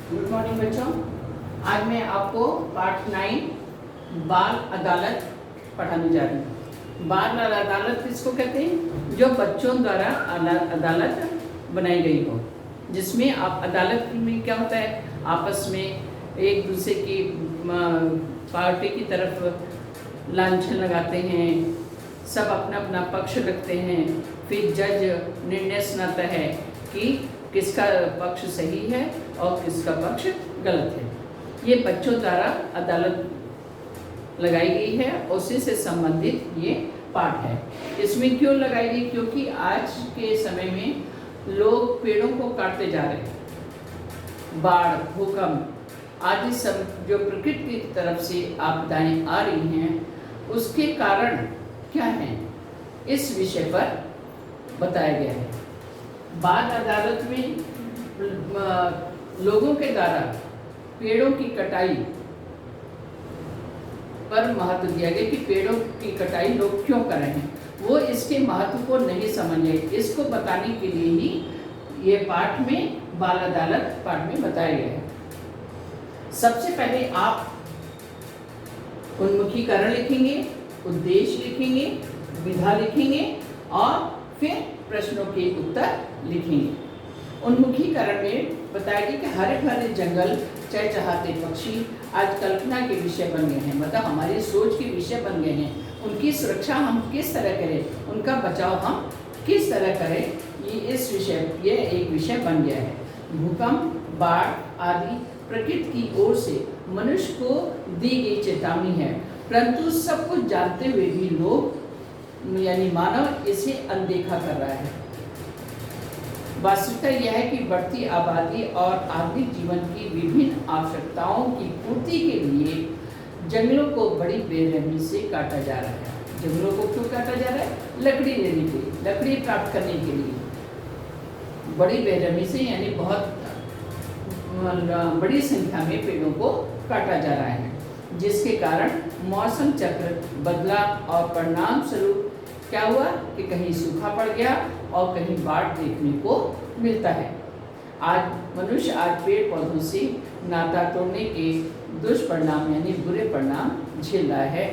Good morning बच्चों। आज मैं आपको पार्ट 9 बाल अदालत पढ़ाने जा रही हूँ। बाल अदालत किसको कहते हैं? जो बच्चों द्वारा अदालत बनाई गई हो, जिसमें आप अदालत में क्या होता है, आपस में एक दूसरे की पार्टी की तरफ लांछन लगाते हैं, सब अपना अपना पक्ष रखते हैं, फिर जज निर्णय सुनाता है कि किसका पक्ष सही है और किसका पक्ष गलत है। ये बच्चों द्वारा अदालत लगाई गई है, उसी से संबंधित ये पाठ है। इसमें क्यों लगाई गई? क्योंकि आज के समय में लोग पेड़ों को काटते जा रहे हैं। बाढ़, भूकंप आदि सब जो प्रकृति की तरफ से आपदाएं आ रही हैं, उसके कारण क्या हैं, इस विषय पर बताया गया है। बाल अदालत में लोगों के द्वारा पेड़ों की कटाई पर महत्व दिया गया कि पेड़ों की कटाई लोग क्यों कर रहे हैं। वो इसके महत्व को नहीं समझे, इसको बताने के लिए ही ये पाठ में बाल अदालत पाठ में बताया गया है। सबसे पहले आप उन्मुखीकरण लिखेंगे, उद्देश्य लिखेंगे, विधा लिखेंगे और फिर प्रश्नों के उत्तर लिखेंगे। उन्मुखीकरण में बताया गया कि हरे भरे जंगल, चहचहाते पक्षी आज कल्पना के विषय बन गए हैं, मतलब हमारी सोच के विषय बन गए हैं। उनकी सुरक्षा हम किस तरह करें, उनका बचाव हम किस तरह करें, ये एक विषय बन गया है। भूकंप, बाढ़ आदि प्रकृति की ओर से मनुष्य को दी गई चेतावनी है, परंतु सब कुछ जानते हुए भी लोग यानी मानव इसे अनदेखा कर रहा है। वास्तविकता यह है कि बढ़ती आबादी और आधुनिक जीवन की विभिन्न आवश्यकताओं की पूर्ति के लिए जंगलों को बड़ी बेरहमी से काटा जा रहा है। जंगलों को क्यों काटा जा रहा है? लकड़ी लेने के लिए, लकड़ी प्राप्त करने के लिए बड़ी बेरहमी से, यानी बहुत बड़ी संख्या में पेड़ों को काटा जा रहा है, जिसके कारण मौसम चक्र बदला और परिणाम स्वरूप क्या हुआ कि कहीं सूखा पड़ गया और कहीं बाढ़ देखने को मिलता है। आज पेड़ पौधों से नाता तोड़ने के दुष्परिणाम यानी बुरे परिणाम झेल रहा है।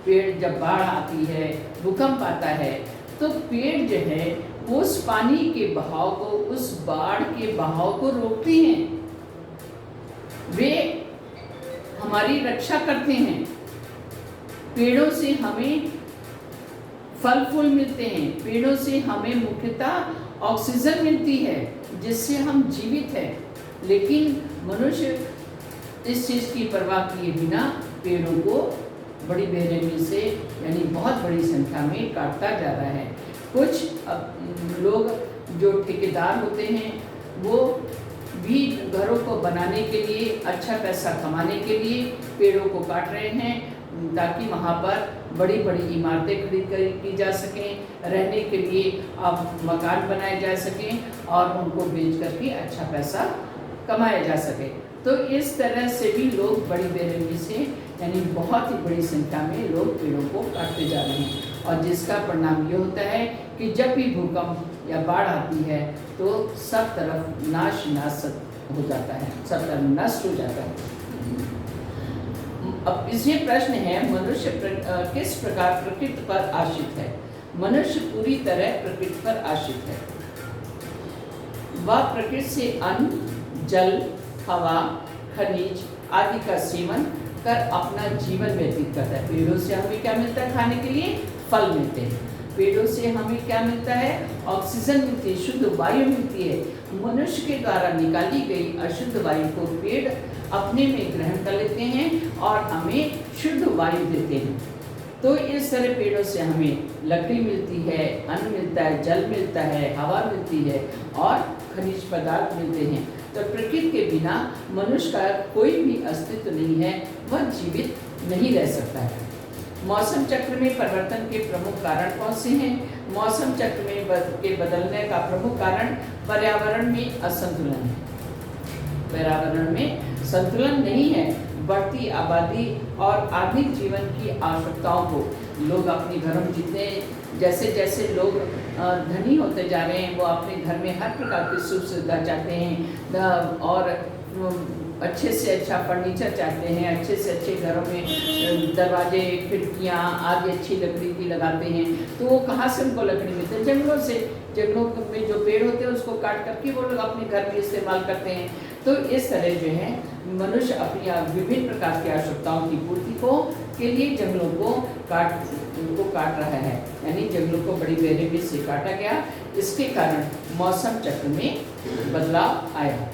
पेड़ जब बाढ़ आती है, भूकंप आता है, तो पेड़ जो है उस पानी के बहाव को, उस बाढ़ के बहाव को रोकते हैं, वे हमारी रक्षा करते हैं। पेड़ों से हमें फल फूल मिलते हैं, पेड़ों से हमें मुख्यतः ऑक्सीजन मिलती है, जिससे हम जीवित हैं। लेकिन मनुष्य इस चीज़ की परवाह किए बिना पेड़ों को बड़ी बेरहमी से यानी बहुत बड़ी संख्या में काटता जा रहा है। कुछ लोग जो ठेकेदार होते हैं, वो भी घरों को बनाने के लिए, अच्छा पैसा कमाने के लिए पेड़ों को काट रहे हैं, ताकि वहाँ पर बड़ी बड़ी इमारतें खरीद की जा सकें, रहने के लिए अब मकान बनाए जा सकें और उनको बेच करके अच्छा पैसा कमाया जा सके। तो इस तरह से भी लोग बड़ी बेरहमी से यानी बहुत ही बड़ी संख्या में लोग पेड़ों को काटते जा रहे हैं, और जिसका परिणाम ये होता है कि जब भी भूकंप या बाढ़ आती है तो सब तरफ नाश हो जाता है, सब तरफ नष्ट हो जाता है। अब इसमें प्रश्न है, मनुष्य किस प्रकार प्रकृति पर आश्रित है? मनुष्य पूरी तरह प्रकृति पर आश्रित है। वह प्रकृति से अन्न, जल, हवा, खनिज आदि का सेवन कर अपना जीवन व्यतीत करता है। पेड़ों से हमें क्या मिलता है? खाने के लिए फल मिलते हैं। पेड़ों से हमें क्या मिलता है? ऑक्सीजन मिलती है, शुद्ध वायु मिलती है। मनुष्य के द्वारा निकाली गई अशुद्ध वायु को पेड़ अपने में ग्रहण कर लेते हैं और हमें शुद्ध वायु देते हैं। तो इस तरह पेड़ों से हमें लकड़ी मिलती है, अन्न मिलता है, जल मिलता है, हवा मिलती है और खनिज पदार्थ मिलते हैं। तो प्रकृति के बिना मनुष्य का कोई भी अस्तित्व नहीं है, वह जीवित नहीं रह सकता है। मौसम चक्र में परिवर्तन के प्रमुख कारण कौन से हैं? मौसम चक्र में के बदलने का प्रमुख कारण पर्यावरण में असंतुलन है। पर्यावरण में संतुलन नहीं है। बढ़ती आबादी और आधुनिक जीवन की आवश्यकताओं को लोग अपने घरों में जितने जैसे जैसे लोग धनी होते जा रहे हैं, वो अपने घर में हर प्रकार की सुख सुविधा चाहते हैं और अच्छे से अच्छा फर्नीचर चाहते हैं, अच्छे से अच्छे घरों में दरवाजे खिड़कियाँ आदि अच्छी लकड़ी की लगाते हैं। तो वो कहाँ से उनको लकड़ी मिलती है? जंगलों से। जंगलों में जो पेड़ होते हैं उसको काट करके वो लोग अपने घर में इस्तेमाल करते हैं। तो इस तरह जो है मनुष्य अपनी विभिन्न प्रकार की आवश्यकताओं की पूर्ति को के लिए जंगलों को काट रहा है, यानी जंगलों को बड़ी बेरहमी से काटा गया। इसके कारण मौसम चक्र में बदलाव आया।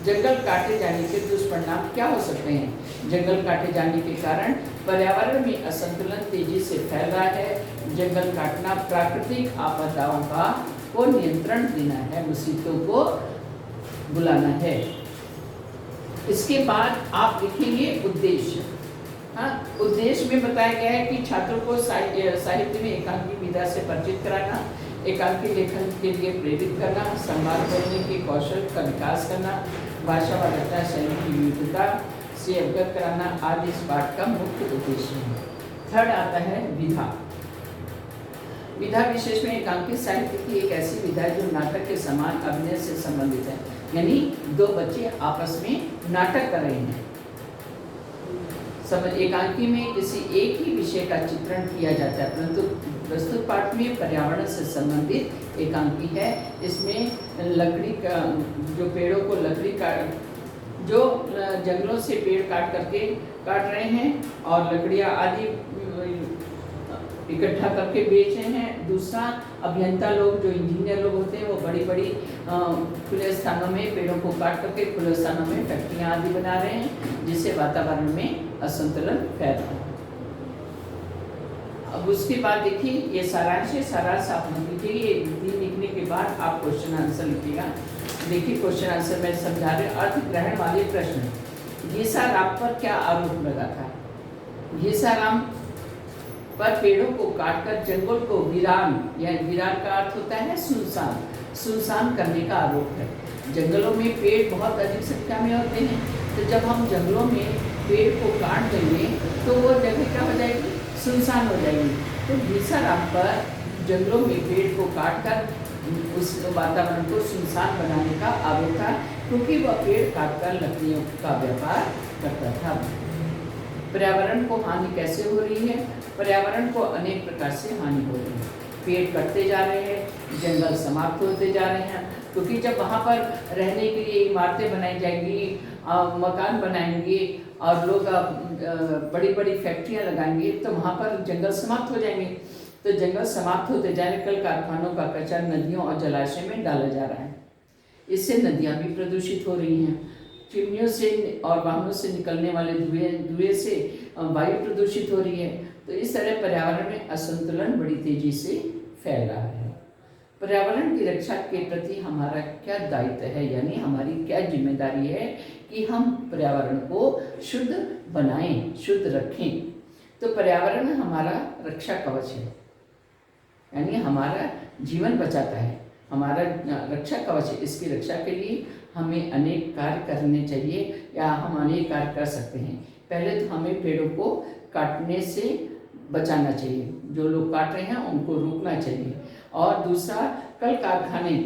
जंगल काटे जाने के दुष्परिणाम क्या हो सकते हैं? जंगल काटे जाने के कारण पर्यावरण में असंतुलन तेजी से फैल रहा है। जंगल काटना प्राकृतिक आपदाओं को नियंत्रण देना है, मुसीबतों को बुलाना है। इसके बाद आप लिखेंगे उद्देश्य। हाँ, उद्देश्य में बताया गया है कि छात्रों को साहित्य में एकांकी विधा से परिचित कराना, एकांकी लेखन के लिए प्रेरित करना, संवाद बोलने के कौशल का विकास करना, भाषा व रचना शैली की विविधता से अवगत कराना आदि इस पाठ का मुख्य उद्देश्य है। थर्ड आता है विधा। विधा विशेष में एकांकी साहित्य की एक ऐसी विधा है जो नाटक के समान अभिनय से संबंधित है, यानी दो बच्चे आपस में नाटक कर रहे हैं। एकांकी में किसी एक ही विषय का चित्रण किया जाता है, परंतु प्रस्तुत पाठ में पर्यावरण से संबंधित एकांकी है। इसमें लकड़ी का जो पेड़ों को लकड़ी का जो जंगलों से पेड़ काट रहे हैं और लकड़ियाँ आदि इकट्ठा करके बेच रहे हैं। दूसरा, अभियंता लोग जो इंजीनियर लोग होते हैं वो बड़ी बड़ी खुले स्थानों में पेड़ों को काट करके खुले स्थानों में फैक्ट्रियाँ आदि बना रहे हैं, जिससे वातावरण में असंतुलन फैल रहा है। अब उसके बाद देखिए ये सारांश है, सारांश आप लिखिए। दिन लिखने के बाद आप क्वेश्चन आंसर लिखिएगा। देखिए क्वेश्चन आंसर में समझा रहे। अर्थ ग्रहण वाले प्रश्न। घीसाराम पर क्या आरोप लगा था? घीसाराम पर पेड़ों को काटकर जंगल को वीरान, या वीरान का अर्थ होता है सुनसान करने का आरोप है। जंगलों में पेड़ बहुत अधिक संख्या में होते हैं, तो जब हम जंगलों में पेड़ को काट देंगे तो वो जगह क्या हो जाएगी? सुनसान हो जाएगी। तो घीसाराम पर जंगलों में पेड़ को काटकर उस वातावरण को सुनसान बनाने का आरोप था, क्योंकि वह पेड़ काटकर लकड़ियों का व्यापार करता था। पर्यावरण को हानि कैसे हो रही है? पर्यावरण को अनेक प्रकार से हानि हो रही है। पेड़ कटते जा रहे हैं, जंगल समाप्त होते जा रहे हैं, क्योंकि जब वहाँ पर रहने के लिए इमारतें बनाई जाएंगी, मकान बनाएंगे और लोग बड़ी बड़ी फैक्ट्रियाँ लगाएंगे, तो वहाँ पर जंगल समाप्त हो जाएंगे। तो जंगल समाप्त होते जाने कल कारखानों का कचरा नदियों और जलाशय में डाला जा रहा है। इससे नदियाँ भी प्रदूषित हो रही हैं। चिमनियों से और वाहनों से निकलने वाले धुएं से वायु प्रदूषित हो रही है। तो इस तरह पर्यावरण में असंतुलन बड़ी तेजी से फैल रहा है। पर्यावरण की रक्षा के प्रति हमारा क्या दायित्व है, यानी हमारी क्या जिम्मेदारी है कि हम पर्यावरण को शुद्ध बनाएं, शुद्ध रखें। तो पर्यावरण हमारा रक्षा कवच है, यानी हमारा जीवन बचाता है, हमारा रक्षा कवच है। इसकी रक्षा के लिए हमें अनेक कार्य करने चाहिए, या हम अनेक कार्य कर सकते हैं। पहले तो हमें पेड़ों को काटने से बचाना चाहिए, जो लोग काट रहे हैं उनको रोकना चाहिए। और दूसरा, कल कारखाने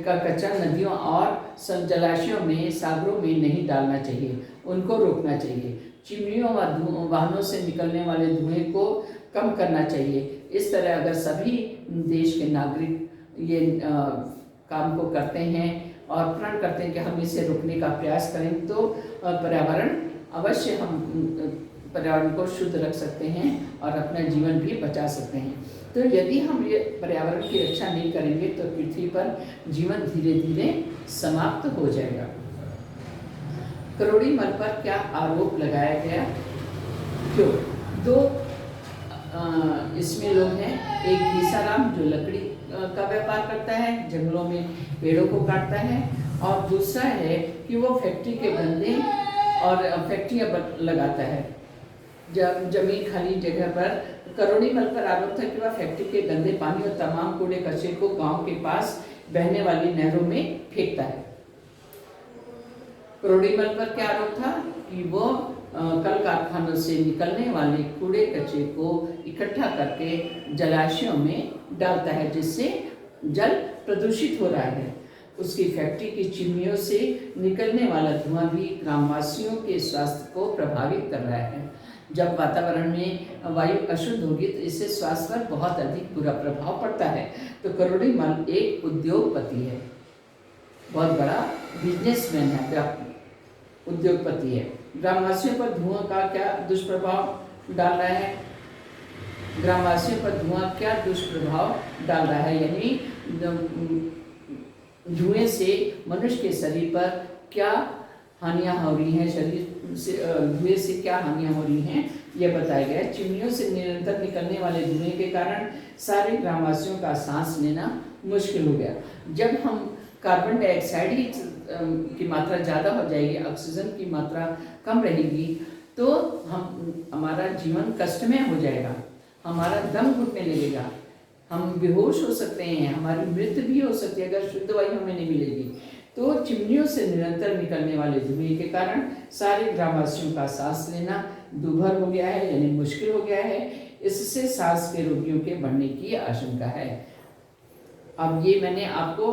का कचरा नदियों और जलाशयों में, सागरों में नहीं डालना चाहिए, उनको रोकना चाहिए। चिमनियों व वाहनों से निकलने वाले धुएं को कम करना चाहिए। इस तरह अगर सभी देश के नागरिक ये काम को करते हैं और प्रण करते हैं कि हम इसे रोकने का प्रयास करें, तो पर्यावरण अवश्य हम पर्यावरण को शुद्ध रख सकते हैं और अपना जीवन भी बचा सकते हैं। तो यदि हम ये पर्यावरण की रक्षा नहीं करेंगे तो पृथ्वी पर जीवन धीरे धीरे समाप्त हो जाएगा। करोड़ीमल पर क्या आरोप लगाया गया? क्यों? दो इसमें लोग हैं। एक घीसाराम जो लकड़ी का व्यापार करता है, जंगलों में पेड़ों को काटता है, और दूसरा है कि वो फैक्ट्री के गंदे और फैक्ट्रियाँ लगाता है। जब जमीन खाली जगह पर करोड़ीमल पर आरोप था कि वह फैक्ट्री के गंदे पानी और तमाम कूड़े कचरे को गांव के पास बहने वाली नहरों में फेंकता है। करोड़ीमल पर क्या आरोप था कि वो कल कारखानों से निकलने वाले कूड़े कचरे को इकट्ठा करके जलाशयों में डालता है, जिससे जल प्रदूषित हो रहा है। उसकी फैक्ट्री की चिमनियों से निकलने वाला धुआं भी ग्रामवासियों के स्वास्थ्य को प्रभावित कर रहा है। जब वातावरण में वायु अशुद्ध होगी तो इससे स्वास्थ्य पर बहुत अधिक बुरा प्रभाव पड़ता है। तो करोड़ीमल एक उद्योगपति है, बहुत बड़ा बिजनेसमैन है, उद्योगपति है। ग्रामवासियों पर धुआं का क्या दुष्प्रभाव डाल रहा है? ग्रामवासियों पर धुआं क्या दुष्प्रभाव डाल रहा है, यानी धुएं से मनुष्य के शरीर पर क्या हानियां हो रही हैं, शरीर से धुएं से क्या हानियां हो रही हैं, यह बताया गया है। चिमनियों से निरंतर निकलने वाले धुएं के कारण सारे ग्रामवासियों का सांस लेना मुश्किल हो गया। जब हम कार्बन डाइऑक्साइड की मात्रा ज़्यादा हो जाएगी, ऑक्सीजन की मात्रा कम रहेगी, तो हमारा जीवन कष्टमय हो जाएगा, हमारा दम घुटने लगेगा, हम बेहोश हो सकते हैं, हमारी मृत्यु भी हो सकती है अगर शुद्ध वायु हमें नहीं मिलेगी। तो चिमनियों से निरंतर निकलने वाले धुएं के कारण सारे ग्रामवासियों का सांस लेना दुभर हो गया है, यानी मुश्किल हो गया है। इससे सांस के रोगियों के बढ़ने की आशंका है। अब ये मैंने आपको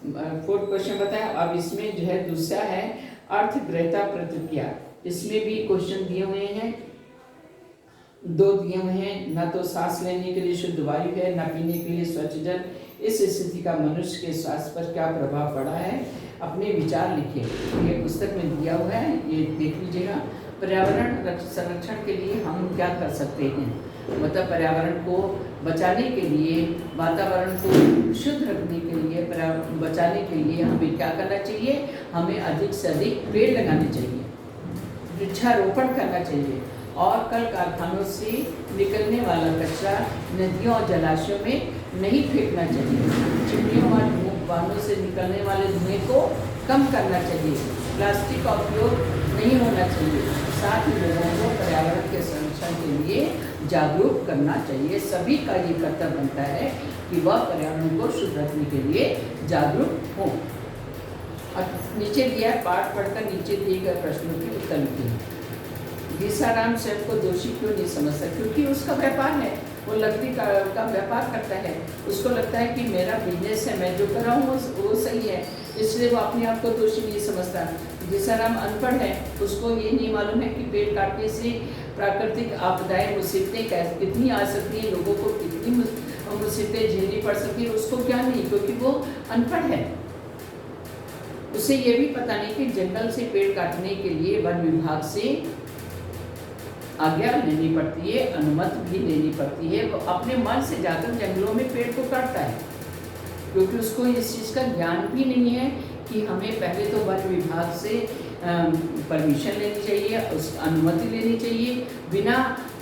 4th क्वेश्चन बताया। अब इसमें जो है दूसरा है अर्थग्रहता प्रतिक्रिया। इसमें भी क्वेश्चन दिए हुए हैं, 2 दिए हुए हैं। न तो सांस लेने के लिए शुद्ध वायु है, न पीने के लिए स्वच्छ जल। इस स्थिति का मनुष्य के स्वास्थ्य पर क्या प्रभाव पड़ा है, अपने विचार लिखिए। ये पुस्तक में दिया हुआ है, ये देख लीजिएगा। पर्यावरण संरक्षण के लिए हम क्या कर सकते हैं, मतलब पर्यावरण को बचाने के लिए, वातावरण को शुद्ध रखने के लिए, बचाने के लिए हमें क्या करना चाहिए? हमें अधिक से अधिक पेड़ लगाने चाहिए, वृक्षारोपण करना चाहिए, और कल कारखानों से निकलने वाला कचरा नदियों और जलाशयों में नहीं फेंकना चाहिए। चिमनियों और वाहनों से निकलने वाले धुएं को कम करना चाहिए। प्लास्टिक का उपयोग नहीं होना चाहिए। साथ ही लोगों को पर्यावरण के संरक्षण के लिए जागरूक करना चाहिए। सभी का ये कर्तव्य बनता है कि वह पर्यावरण को शुद्ध रखने के लिए जागरूक हों। और नीचे दिया पाठ पढ़कर नीचे दिए गए प्रश्नों के उत्तर लिखिए। घीसाराम स्वयं को दोषी क्यों नहीं समझता? क्योंकि उसका व्यापार है, वो लकड़ी का व्यापार करता है। उसको लगता है कि मेरा बिजनेस है, मैं जो कर रहा हूँ वो सही है, इसलिए वो अपने आप को दोषी नहीं समझता। घीसाराम अनपढ़ है, उसको ये नहीं मालूम है कि पेड़ काटने से प्राकृतिक आपदाएं, मुसीबतें कितनी आ सकती हैं, लोगों को कितनी मुसीबतें झेलनी पड़ सकती है, उसको ज्ञान नहीं, क्योंकि वो अनपढ़ है। उसे ये भी पता नहीं कि जंगल से पेड़ काटने के लिए वन विभाग से आज्ञा लेनी पड़ती है, अनुमति भी लेनी पड़ती है। वो अपने मन से जाकर जंगलों में पेड़ को काटता है, क्योंकि उसको इस चीज़ का ज्ञान भी नहीं है कि हमें पहले तो वन विभाग से परमिशन लेनी चाहिए, उस अनुमति लेनी चाहिए। बिना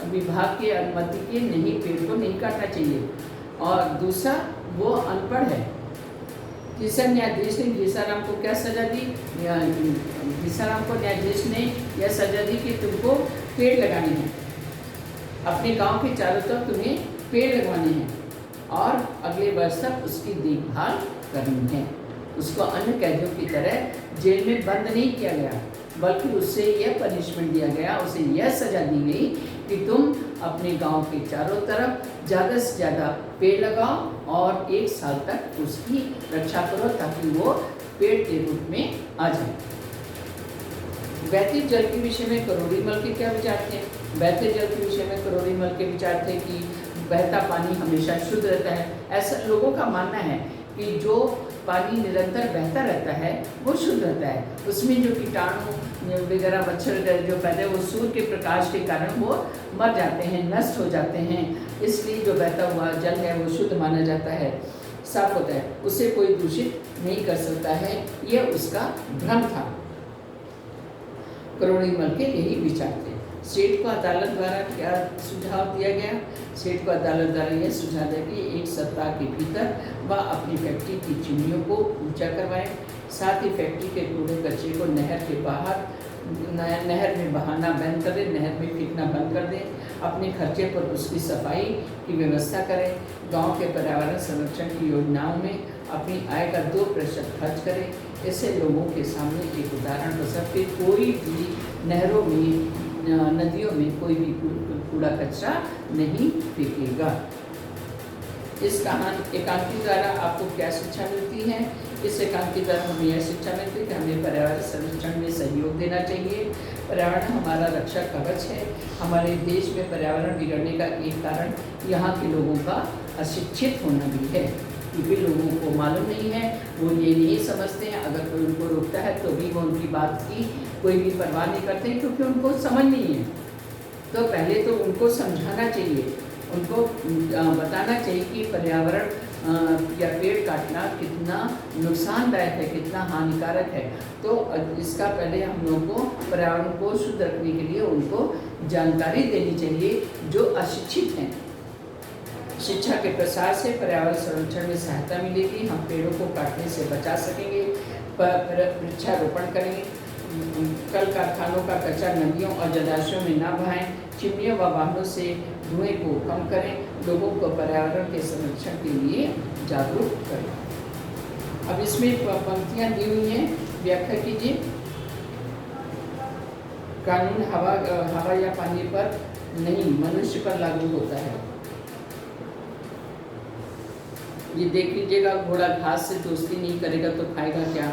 विभाग के अनुमति के नहीं पेड़ को नहीं काटना चाहिए। और दूसरा, वो अनपढ़ है। तीसरा, न्यायाधीश ने घीसाराम को क्या सजा दी? घीसाराम को न्यायाधीश ने यह सजा दी कि तुमको पेड़ लगाने हैं, अपने गांव के चारों तरफ तुम्हें पेड़ लगवाने हैं, और अगले वर्ष तक उसकी देखभाल करनी है। उसको अन्य कैदियों की तरह जेल में बंद नहीं किया गया, बल्कि उससे यह पनिशमेंट दिया गया, उसे यह सजा दी गई कि तुम अपने गांव के चारों तरफ ज़्यादा से ज़्यादा पेड़ लगाओ और 1 साल तक उसकी रक्षा करो, ताकि वो पेड़ के रूप में आ जाए। बहते जल के विषय में करोड़ीमल के क्या विचार थे? बहते जल के विषय में करोड़ीमल के विचार थे कि बहता पानी हमेशा शुद्ध रहता है। ऐसा लोगों का मानना है कि जो पानी निरंतर बहता रहता है वो शुद्ध रहता है। उसमें जो कीटाणु वगैरह, मच्छर वगैरह जो पैदा है, वो सूर्य के प्रकाश के कारण वो मर जाते हैं, नष्ट हो जाते हैं। इसलिए जो बहता हुआ जल है वो शुद्ध माना जाता है, साफ होता है, उसे कोई दूषित नहीं कर सकता है। यह उसका भ्रम था। करोड़ीमल के यही विचार थे। सेठ को अदालत द्वारा क्या सुझाव दिया गया? सेठ को अदालत द्वारा यह सुझाव दिया कि 1 सप्ताह के भीतर वह अपनी फैक्ट्री की चिमनियों को ऊंचा करवाएं, साथ ही फैक्ट्री के कूड़े कचरे को नहर के बाहर, नहर में बहाना बंद कर दें, नहर में फेंकना बंद कर दें, अपने खर्चे पर उसकी सफाई की व्यवस्था करें, गांव के पर्यावरण संरक्षण की योजनाओं में अपनी आय का 2% खर्च करें। इससे लोगों के सामने एक धारण के कोई भी नहरों में, नदियों में कोई भी कूड़ा कचरा नहीं फेंकेगा। इस एकांकी द्वारा आपको क्या शिक्षा मिलती है? इस एकांकी द्वारा हमें यह शिक्षा मिलती है कि हमें पर्यावरण संरक्षण में सहयोग देना चाहिए। पर्यावरण हमारा रक्षा कवच है। हमारे देश में पर्यावरण बिगड़ने का एक कारण यहाँ के लोगों का अशिक्षित होना भी है, क्योंकि लोगों को मालूम नहीं है, वो ये नहीं समझते हैं। अगर कोई उनको रोकता है तो भी वो उनकी बात की कोई भी परवाह नहीं करते हैं, क्योंकि उनको समझ नहीं है। तो पहले तो उनको समझाना चाहिए, उनको बताना चाहिए कि पर्यावरण या पेड़ काटना कितना नुकसानदायक है, कितना हानिकारक है। तो इसका पहले हम लोगों को पर्यावरण को शुद्ध रखने के लिए उनको जानकारी देनी चाहिए जो अशिक्षित हैं। शिक्षा के प्रसार से पर्यावरण संरक्षण में सहायता मिलेगी। हम पेड़ों को काटने से बचा सकेंगे, वृक्षारोपण करेंगे, कल कारखानों का कचरा नदियों और जलाशयों में ना बहाएं, चिमनियों व वाहनों से धुएं को कम करें, लोगों को पर्यावरण के संरक्षण के लिए जागरूक करें। अब इसमें पंक्तियां दी हुई हैं, व्याख्या कीजिए। कानून हवा या पानी पर नहीं, मनुष्य पर लागू होता है। ये देख लीजिएगा, घोड़ा घास से दोस्ती नहीं करेगा तो खाएगा क्या?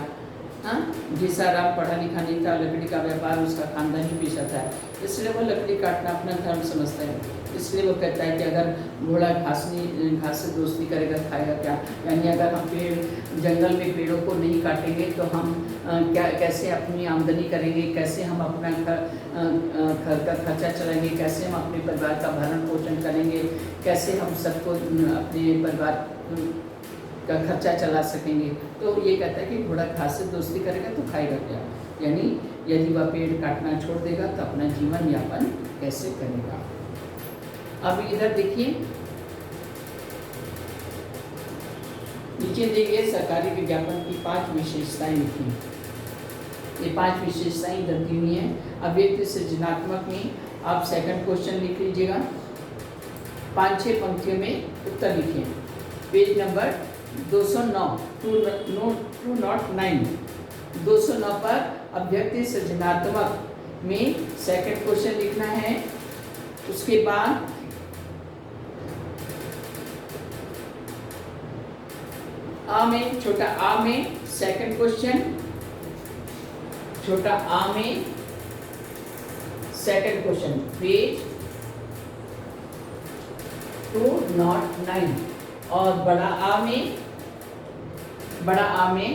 हाँ, घिसाराम पढ़ा लिखा नहीं था, लकड़ी का व्यापार उसका खानदानी पेशा था, इसलिए वो लकड़ी काटना अपना धर्म समझता है। इसलिए वो कहता है कि अगर घोड़ा घास से दोस्ती करेगा खाएगा क्या? यानी अगर हम जंगल में पेड़ों को नहीं काटेंगे तो हम कैसे अपनी आमदनी करेंगे, कैसे हम अपना घर का खर्चा चलाएंगे, कैसे हम अपने परिवार का भरण पोषण करेंगे, कैसे हम सबको अपने परिवार का खर्चा चला सकेंगे। तो ये कहता है कि घोड़ा घास से दोस्ती करेगा तो खाएगा क्या? यानी यदि वह पेड़ काटना छोड़ देगा तो अपना जीवन यापन कैसे करेगा? अब इधर देखिए, नीचे देखिए, सरकारी विज्ञापन की 5 विशेषताएं लिखी। ये 5 विशेषताएं इधर दी हुई हैं। अब व्यक्ति सृजनात्मक में आप सेकंड क्वेश्चन लिख लीजिएगा, 5-6 पंक्तियों में उत्तर लिखिए। पेज नंबर 209 209 पर अभ्यक्ति सृजनात्मक में सेकंड क्वेश्चन लिखना है। उसके बाद छोटा आ में सेकंड क्वेश्चन, छोटा आ में सेकंड क्वेश्चन, पेज 209। और बड़ा आ में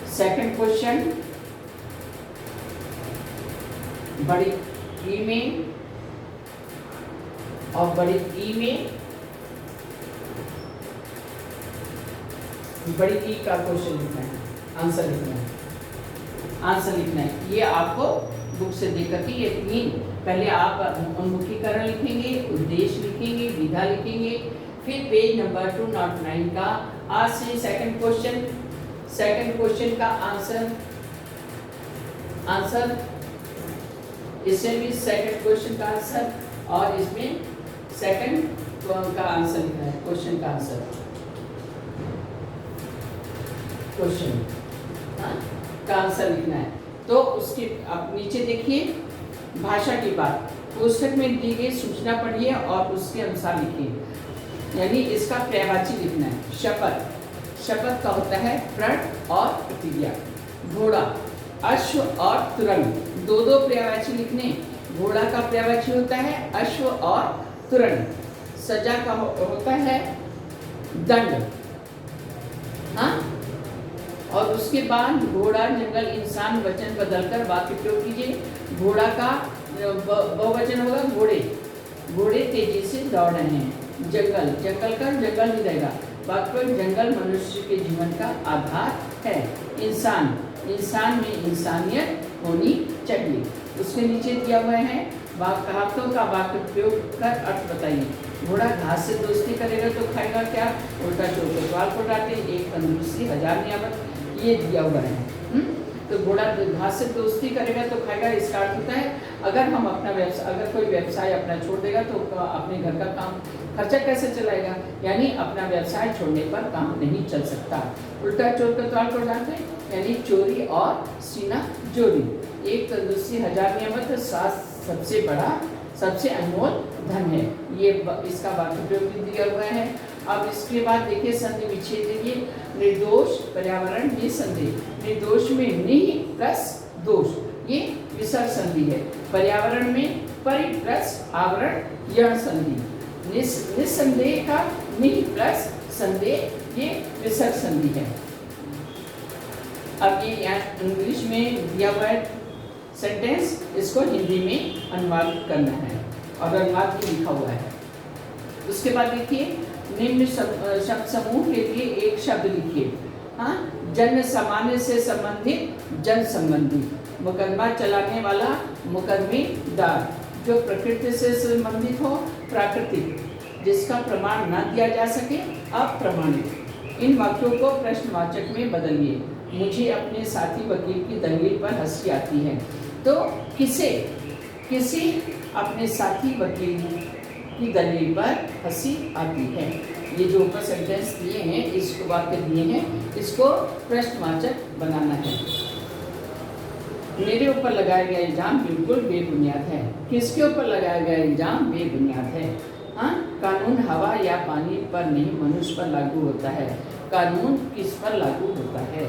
सेकंड क्वेश्चन, बड़ी ई में और बड़ी ई में, बड़ी ई का क्वेश्चन लिखना है, आंसर लिखना है। ये आपको बुक से देकर के ये 3 पहले आप उन्मुखीकरण लिखेंगे, उद्देश्य लिखेंगे, विधा लिखेंगे, फिर पेज नंबर 209 का आज से सेकंड क्वेश्चन का आंसर, इससे भी सेकंड क्वेश्चन का आंसर और इसमें सेकंड का आंसर लिखना है, क्वेश्चन का आंसर, क्वेश्चन का आंसर लिखना है। तो उसके आप नीचे देखिए, भाषा की बात, पुस्तक में दी गई सूचना पढ़िए और उसके अनुसार लिखिए। यानी इसका पर्यायवाची लिखना है। शपथ का होता है प्रण और प्रतिज्ञा। घोड़ा, अश्व और तुरंग, 2 पर्यायवाची लिखने। घोड़ा का पर्यायवाची होता है अश्व और तुरंग। सजा का होता है दंड। हाँ, और उसके बाद घोड़ा, जंगल, इंसान वचन बदलकर वाक्य प्रयोग कीजिए। घोड़ा का बहुवचन होगा घोड़े तेजी से दौड़ रहे हैं। जंगल का जंगल ही रहेगा। वाक्य, जंगल मनुष्य के जीवन का आधार है। इंसान में इंसानियत होनी चाहिए। उसके नीचे दिया हुआ है कहावतों का वाक्य प्रयोग कर अर्थ बताइए। घोड़ा घास से दोस्ती करेगा तो खाएगा क्या? उल्टा चोर कोतवाल को डांटे, एक तंदुरुस्ती 1000 नियामत। ये दिया हुआ है। तो घोड़ा घास से दोस्ती करेगा तो खाएगा, इसका अर्थ होता है अगर हम अपना व्यवसाय, अगर कोई व्यवसाय अपना छोड़ देगा तो अपने घर का काम खर्चा कैसे चलाएगा, यानी अपना व्यवसाय छोड़ने पर काम नहीं चल सकता। उल्टा चोर का ताल को जानते हैं, यानी चोरी और सीना जोरी। एक तंदुरुस्ती 1000 नियमत, सबसे बड़ा सबसे अनमोल धन है। ये इसका वाक्य प्रयोग भी दिया हुआ है। अब इसके बाद देखिए संधि विच्छेद देखिए, निर्दोष पर्यावरण निसंदेह। निर्दोष में नि प्लस दोष, ये विसर्ग संधि है। पर्यावरण में परि प्लस आवरण यण संधि। निसंदेह का नि प्लस संदेह, ये विसर्ग संधि है। अब ये यहाँ इंग्लिश में दिया हुआ है सेंटेंस, इसको हिंदी में अनुवाद करना है और अनुवाद भी लिखा हुआ है। उसके बाद देखिए निम्न शब्द समूह के लिए एक शब्द लिखिए। हाँ, जन सामान्य से संबंधित जन संबंधी, मुकदमा चलाने वाला मुकदमेदार, जो प्रकृति से संबंधित हो प्राकृतिक, जिसका प्रमाण न दिया जा सके अप्रमाणिक। इन वाक्यों को प्रश्नवाचक में बदलिए। मुझे अपने साथी वकील की दलील पर हंसी आती है। तो किसे अपने साथी वकील की दलील पर हंसी आती है। ये जो ऊपर सेंटेंस दिए हैं, इसको वाक्य दिए हैं, इसको प्रश्नवाचक बनाना है। मेरे ऊपर लगाया गया इल्जाम बिल्कुल बेबुनियाद है। किसके ऊपर लगाया गया इल्जाम बेबुनियाद है? हाँ, कानून हवा या पानी पर नहीं मनुष्य पर लागू होता है। कानून किस पर लागू होता है?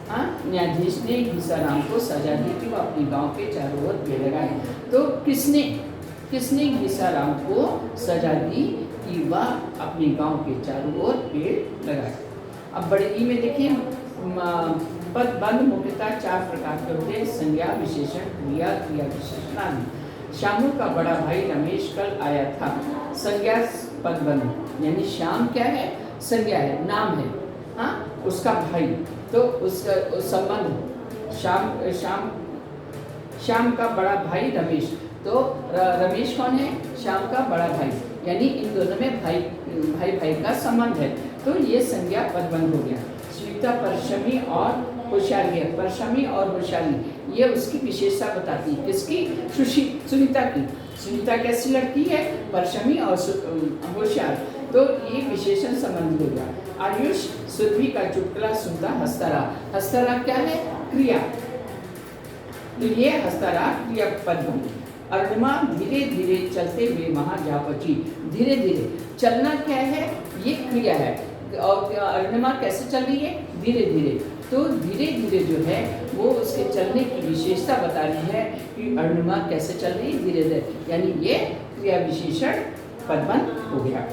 हाँ, न्यायाधीश ने घीसाराम को सजा दी कि वो अपने गांव के चारों ओर पेड़ लगाए। तो किसने घीसाराम को सजा दी कि वह अपने गांव के चारों ओर पेड़ लगाए। अब बड़े ई में देखिए, पदबंध मुख्यतः 4 प्रकार के होते हैं, संज्ञा, विशेषण, क्रिया, क्रिया विशेषण आदि। श्यामू का बड़ा भाई रमेश कल आया था। संज्ञा पदबंध, यानी श्याम क्या है? संज्ञा है, नाम है। हाँ, उसका भाई, तो उसका संबंध श्याम का बड़ा भाई रमेश। तो रमेश कौन है? श्याम का बड़ा भाई, यानी इन दोनों में भाई का संबंध है। तो ये संज्ञा पदबंध हो गया। स्वीता परशमी और होशियारी है। परशमी और होशियारी ये उसकी विशेषता बताती है। किसकी? सुनीता की। सुनीता कैसी लड़की है? परशमी और होशियार। तो ये विशेषण संबंध हो गया। आयुष सुरभि का चुटकुला सुनता हंसता रहा। हंसता रहा क्या है? क्रिया। तो ये हंसता रहा क्रिया पद बनी। अरुणिमा धीरे धीरे चलते हुए वहां जा पहुंची। धीरे धीरे चलना क्या है? ये क्रिया है। और अरुणिमा कैसे चल रही है? धीरे धीरे। तो धीरे धीरे जो है वो उसके चलने की विशेषता बता रही है कि अरुणिमा कैसे चल रही है, धीरे धीरे, यानी ये क्रिया विशेषण पदबंध हो गया।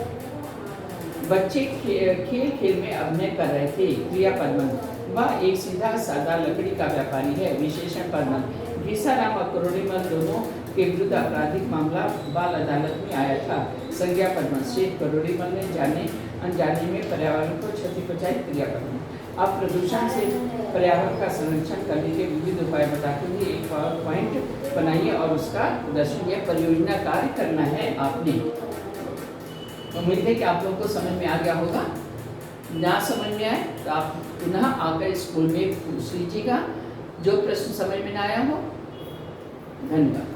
बच्चे खेल खेल में अभिनय कर रहे थे। क्रिया पदबंध। वह एक सीधा साधा लकड़ी का व्यापारी है। विशेषण पदबंध। घीसाराम और करोड़ीमल दोनों के विरुद्ध आपराधिक मामला बाल अदालत में आया था। संज्ञा पदबंध। सेठ करोड़ीमल ने जाने अनजाने में पर्यावरण को क्षति पहुंचाई। क्रिया पदबंध। अब प्रदूषण से पर्यावरण का संरक्षण करने के विविध उपाय बताते हुए एक पावर पॉइंट बनाइए और उसका प्रदर्शन या परियोजना कार्य करना है आपने। उम्मीद है कि आप लोगों को समझ में आ गया होगा। ना समझ में आए तो आप पुनः आकर स्कूल में पूछ लीजिएगा, जो प्रश्न समझ में ना आया हो। धन्यवाद।